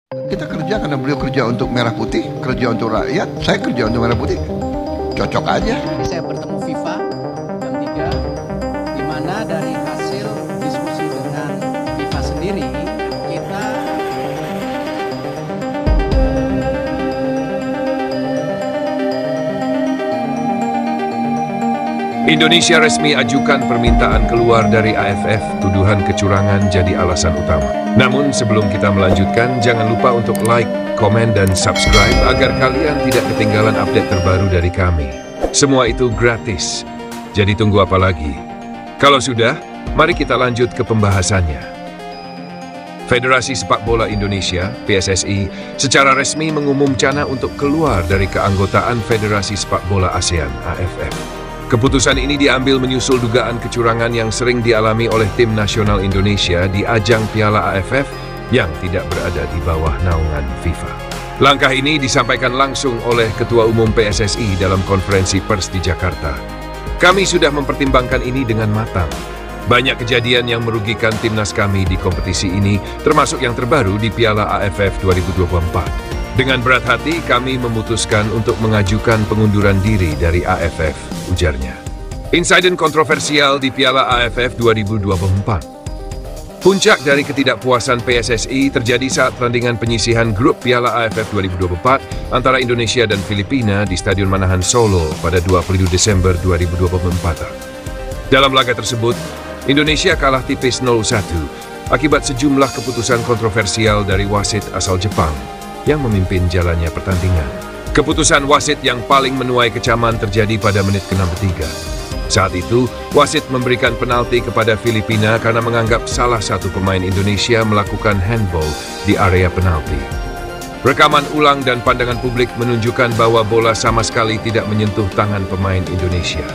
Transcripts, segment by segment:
Kita kerja karena beliau kerja untuk Merah Putih, kerja untuk rakyat, saya kerja untuk Merah Putih. Cocok aja. Saya bertemu FIFA jam 3, di mana dari hasil diskusi dengan FIFA sendiri, kita Indonesia resmi ajukan permintaan keluar dari AFF, tuduhan kecurangan jadi alasan utama. Namun sebelum kita melanjutkan, jangan lupa untuk like, komen, dan subscribe agar kalian tidak ketinggalan update terbaru dari kami. Semua itu gratis, jadi tunggu apa lagi? Kalau sudah, mari kita lanjut ke pembahasannya. Federasi Sepak Bola Indonesia, PSSI, secara resmi mengumumkan untuk keluar dari keanggotaan Federasi Sepak Bola ASEAN, AFF. Keputusan ini diambil menyusul dugaan kecurangan yang sering dialami oleh tim nasional Indonesia di ajang Piala AFF yang tidak berada di bawah naungan FIFA. Langkah ini disampaikan langsung oleh Ketua Umum PSSI dalam konferensi pers di Jakarta. Kami sudah mempertimbangkan ini dengan matang. Banyak kejadian yang merugikan timnas kami di kompetisi ini, termasuk yang terbaru di Piala AFF 2024. Dengan berat hati, kami memutuskan untuk mengajukan pengunduran diri dari AFF, ujarnya. Insiden kontroversial di Piala AFF 2024. Puncak dari ketidakpuasan PSSI terjadi saat pertandingan penyisihan grup Piala AFF 2024 antara Indonesia dan Filipina di Stadion Manahan Solo pada 20 Desember 2024. Dalam laga tersebut, Indonesia kalah tipis 0-1 akibat sejumlah keputusan kontroversial dari wasit asal Jepang yang memimpin jalannya pertandingan. Keputusan wasit yang paling menuai kecaman terjadi pada menit ke-63. Saat itu, wasit memberikan penalti kepada Filipina karena menganggap salah satu pemain Indonesia melakukan handball di area penalti. Rekaman ulang dan pandangan publik menunjukkan bahwa bola sama sekali tidak menyentuh tangan pemain Indonesia.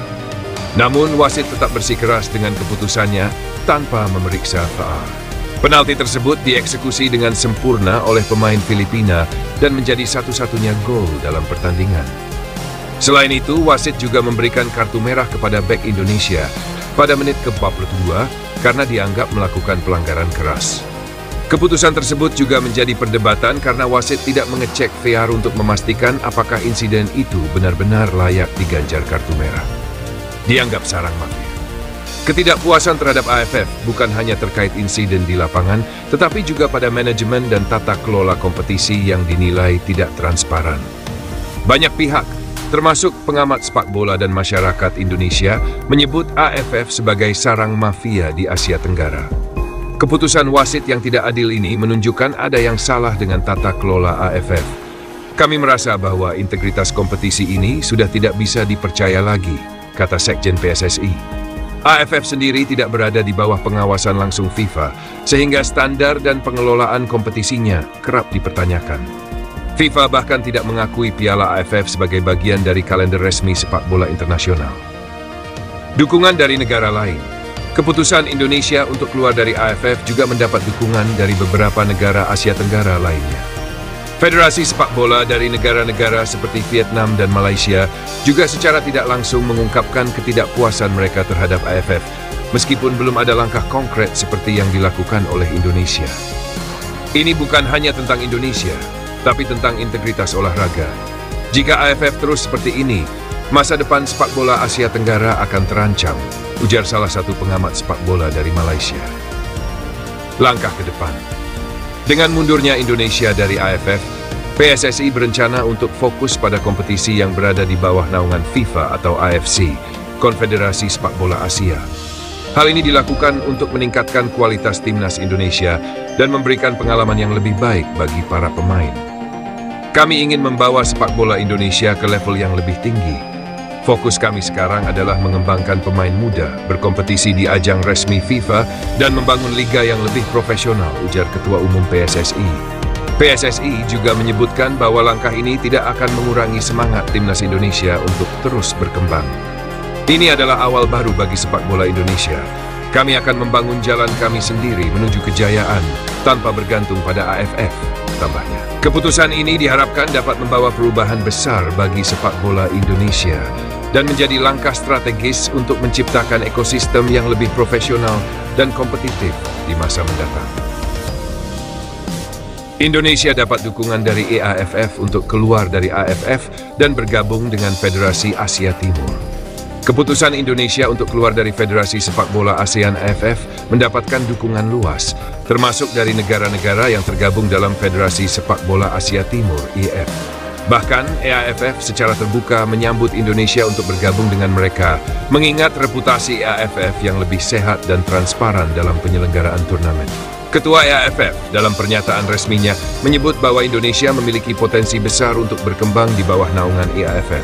Namun, wasit tetap bersikeras dengan keputusannya tanpa memeriksa VAR. Penalti tersebut dieksekusi dengan sempurna oleh pemain Filipina dan menjadi satu-satunya gol dalam pertandingan. Selain itu, wasit juga memberikan kartu merah kepada bek Indonesia pada menit ke-42 karena dianggap melakukan pelanggaran keras. Keputusan tersebut juga menjadi perdebatan karena wasit tidak mengecek VAR untuk memastikan apakah insiden itu benar-benar layak diganjar kartu merah. Dianggap sarang mafia. Ketidakpuasan terhadap AFF bukan hanya terkait insiden di lapangan, tetapi juga pada manajemen dan tata kelola kompetisi yang dinilai tidak transparan. Banyak pihak, termasuk pengamat sepak bola dan masyarakat Indonesia, menyebut AFF sebagai sarang mafia di Asia Tenggara. Keputusan wasit yang tidak adil ini menunjukkan ada yang salah dengan tata kelola AFF. Kami merasa bahwa integritas kompetisi ini sudah tidak bisa dipercaya lagi, kata Sekjen PSSI. AFF sendiri tidak berada di bawah pengawasan langsung FIFA, sehingga standar dan pengelolaan kompetisinya kerap dipertanyakan. FIFA bahkan tidak mengakui Piala AFF sebagai bagian dari kalender resmi sepak bola internasional. Dukungan dari negara lain. Keputusan Indonesia untuk keluar dari AFF juga mendapat dukungan dari beberapa negara Asia Tenggara lainnya. Federasi sepak bola dari negara-negara seperti Vietnam dan Malaysia juga secara tidak langsung mengungkapkan ketidakpuasan mereka terhadap AFF, meskipun belum ada langkah konkret seperti yang dilakukan oleh Indonesia. Ini bukan hanya tentang Indonesia, tapi tentang integritas olahraga. Jika AFF terus seperti ini, masa depan sepak bola Asia Tenggara akan terancam, ujar salah satu pengamat sepak bola dari Malaysia. Langkah ke depan. Dengan mundurnya Indonesia dari AFF, PSSI berencana untuk fokus pada kompetisi yang berada di bawah naungan FIFA atau AFC, Konfederasi Sepak Bola Asia. Hal ini dilakukan untuk meningkatkan kualitas timnas Indonesia dan memberikan pengalaman yang lebih baik bagi para pemain. Kami ingin membawa sepak bola Indonesia ke level yang lebih tinggi. Fokus kami sekarang adalah mengembangkan pemain muda, berkompetisi di ajang resmi FIFA, dan membangun liga yang lebih profesional, ujar Ketua Umum PSSI. PSSI juga menyebutkan bahwa langkah ini tidak akan mengurangi semangat timnas Indonesia untuk terus berkembang. Ini adalah awal baru bagi sepak bola Indonesia. Kami akan membangun jalan kami sendiri menuju kejayaan tanpa bergantung pada AFF, tambahnya. Keputusan ini diharapkan dapat membawa perubahan besar bagi sepak bola Indonesia dan menjadi langkah strategis untuk menciptakan ekosistem yang lebih profesional dan kompetitif di masa mendatang. Indonesia dapat dukungan dari EAFF untuk keluar dari AFF dan bergabung dengan Federasi Asia Timur. Keputusan Indonesia untuk keluar dari Federasi Sepak Bola ASEAN AFF mendapatkan dukungan luas, termasuk dari negara-negara yang tergabung dalam Federasi Sepak Bola Asia Timur (IF). Bahkan, EAFF secara terbuka menyambut Indonesia untuk bergabung dengan mereka, mengingat reputasi EAFF yang lebih sehat dan transparan dalam penyelenggaraan turnamen. Ketua EAFF dalam pernyataan resminya menyebut bahwa Indonesia memiliki potensi besar untuk berkembang di bawah naungan EAFF.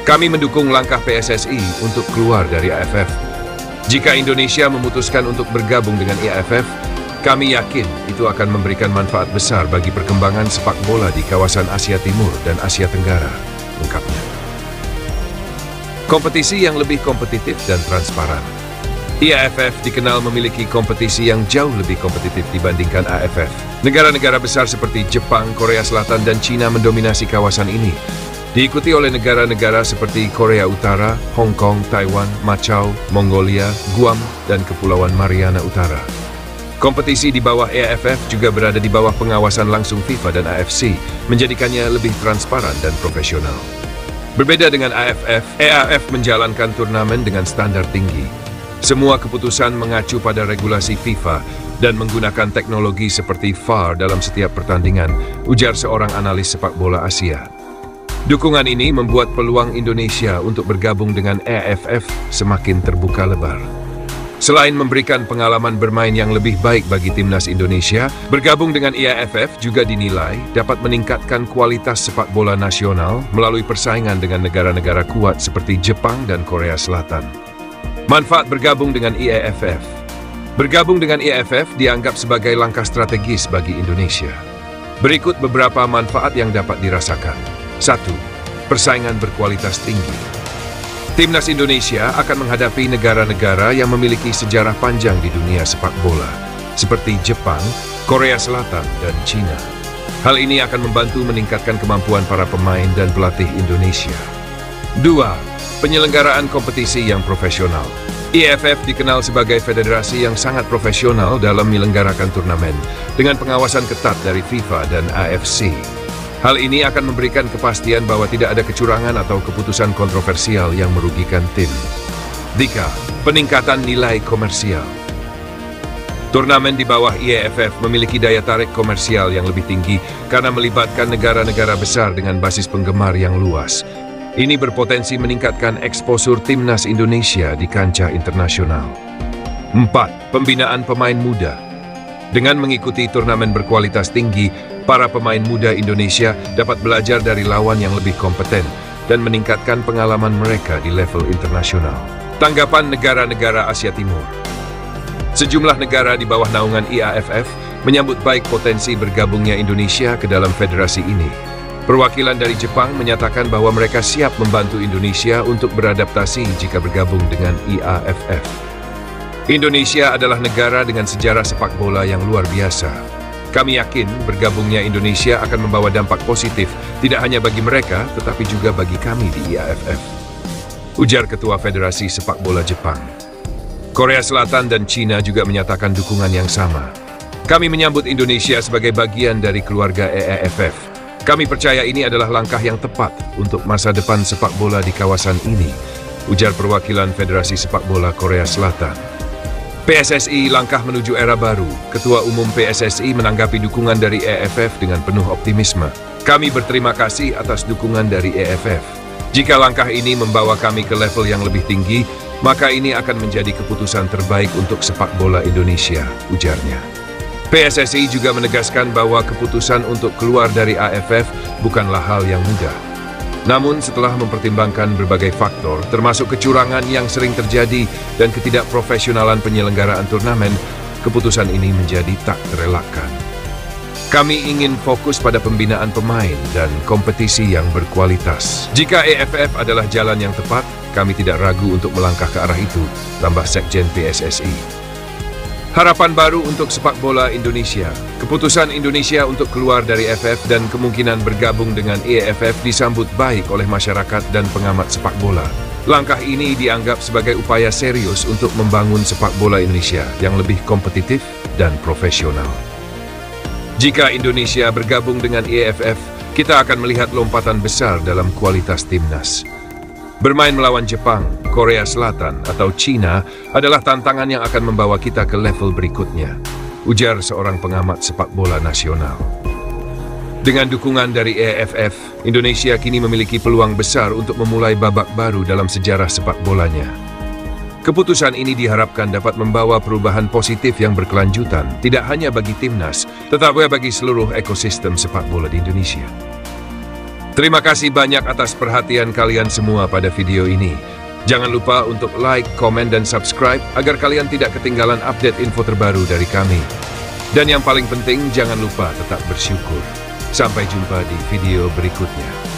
Kami mendukung langkah PSSI untuk keluar dari AFF. Jika Indonesia memutuskan untuk bergabung dengan EAFF, kami yakin itu akan memberikan manfaat besar bagi perkembangan sepak bola di kawasan Asia Timur dan Asia Tenggara, ungkapnya. Kompetisi yang lebih kompetitif dan transparan. EAFF dikenal memiliki kompetisi yang jauh lebih kompetitif dibandingkan AFF. Negara-negara besar seperti Jepang, Korea Selatan, dan Cina mendominasi kawasan ini, diikuti oleh negara-negara seperti Korea Utara, Hong Kong, Taiwan, Macau, Mongolia, Guam, dan Kepulauan Mariana Utara. Kompetisi di bawah EAFF juga berada di bawah pengawasan langsung FIFA dan AFC, menjadikannya lebih transparan dan profesional. Berbeda dengan AFF, EAFF menjalankan turnamen dengan standar tinggi. Semua keputusan mengacu pada regulasi FIFA dan menggunakan teknologi seperti VAR dalam setiap pertandingan, ujar seorang analis sepak bola Asia. Dukungan ini membuat peluang Indonesia untuk bergabung dengan EAFF semakin terbuka lebar. Selain memberikan pengalaman bermain yang lebih baik bagi timnas Indonesia, bergabung dengan EAFF juga dinilai dapat meningkatkan kualitas sepak bola nasional melalui persaingan dengan negara-negara kuat seperti Jepang dan Korea Selatan. Manfaat bergabung dengan EAFF. Bergabung dengan EAFF dianggap sebagai langkah strategis bagi Indonesia. Berikut beberapa manfaat yang dapat dirasakan. 1. Persaingan berkualitas tinggi. Timnas Indonesia akan menghadapi negara-negara yang memiliki sejarah panjang di dunia sepak bola, seperti Jepang, Korea Selatan, dan Cina. Hal ini akan membantu meningkatkan kemampuan para pemain dan pelatih Indonesia. 2. Penyelenggaraan kompetisi yang profesional. EAFF dikenal sebagai federasi yang sangat profesional dalam menyelenggarakan turnamen, dengan pengawasan ketat dari FIFA dan AFC. Hal ini akan memberikan kepastian bahwa tidak ada kecurangan atau keputusan kontroversial yang merugikan tim. 3. Peningkatan nilai komersial. Turnamen di bawah EAFF memiliki daya tarik komersial yang lebih tinggi karena melibatkan negara-negara besar dengan basis penggemar yang luas. Ini berpotensi meningkatkan eksposur timnas Indonesia di kancah internasional. 4. Pembinaan pemain muda. Dengan mengikuti turnamen berkualitas tinggi, para pemain muda Indonesia dapat belajar dari lawan yang lebih kompeten dan meningkatkan pengalaman mereka di level internasional. Tanggapan negara-negara Asia Timur. Sejumlah negara di bawah naungan EAFF menyambut baik potensi bergabungnya Indonesia ke dalam federasi ini. Perwakilan dari Jepang menyatakan bahwa mereka siap membantu Indonesia untuk beradaptasi jika bergabung dengan EAFF. Indonesia adalah negara dengan sejarah sepak bola yang luar biasa. Kami yakin bergabungnya Indonesia akan membawa dampak positif tidak hanya bagi mereka, tetapi juga bagi kami di EAFF, ujar Ketua Federasi Sepak Bola Jepang. Korea Selatan dan Cina juga menyatakan dukungan yang sama. Kami menyambut Indonesia sebagai bagian dari keluarga EAFF. Kami percaya ini adalah langkah yang tepat untuk masa depan sepak bola di kawasan ini, ujar perwakilan Federasi Sepak Bola Korea Selatan. PSSI langkah menuju era baru. Ketua Umum PSSI menanggapi dukungan dari EAFF dengan penuh optimisme. Kami berterima kasih atas dukungan dari EAFF. Jika langkah ini membawa kami ke level yang lebih tinggi, maka ini akan menjadi keputusan terbaik untuk sepak bola Indonesia, ujarnya. PSSI juga menegaskan bahwa keputusan untuk keluar dari AFF bukanlah hal yang mudah. Namun setelah mempertimbangkan berbagai faktor, termasuk kecurangan yang sering terjadi dan ketidakprofesionalan penyelenggaraan turnamen, keputusan ini menjadi tak terelakkan. Kami ingin fokus pada pembinaan pemain dan kompetisi yang berkualitas. Jika AFF adalah jalan yang tepat, kami tidak ragu untuk melangkah ke arah itu, tambah Sekjen PSSI. Harapan baru untuk sepak bola Indonesia. Keputusan Indonesia untuk keluar dari AFF dan kemungkinan bergabung dengan EAFF disambut baik oleh masyarakat dan pengamat sepak bola. Langkah ini dianggap sebagai upaya serius untuk membangun sepak bola Indonesia yang lebih kompetitif dan profesional. Jika Indonesia bergabung dengan AFF, kita akan melihat lompatan besar dalam kualitas timnas. Bermain melawan Jepang, Korea Selatan, atau China adalah tantangan yang akan membawa kita ke level berikutnya, ujar seorang pengamat sepak bola nasional. Dengan dukungan dari AFF, Indonesia kini memiliki peluang besar untuk memulai babak baru dalam sejarah sepak bolanya. Keputusan ini diharapkan dapat membawa perubahan positif yang berkelanjutan, tidak hanya bagi timnas, tetapi bagi seluruh ekosistem sepak bola di Indonesia. Terima kasih banyak atas perhatian kalian semua pada video ini. Jangan lupa untuk like, komen, dan subscribe agar kalian tidak ketinggalan update info terbaru dari kami. Dan yang paling penting, jangan lupa tetap bersyukur. Sampai jumpa di video berikutnya.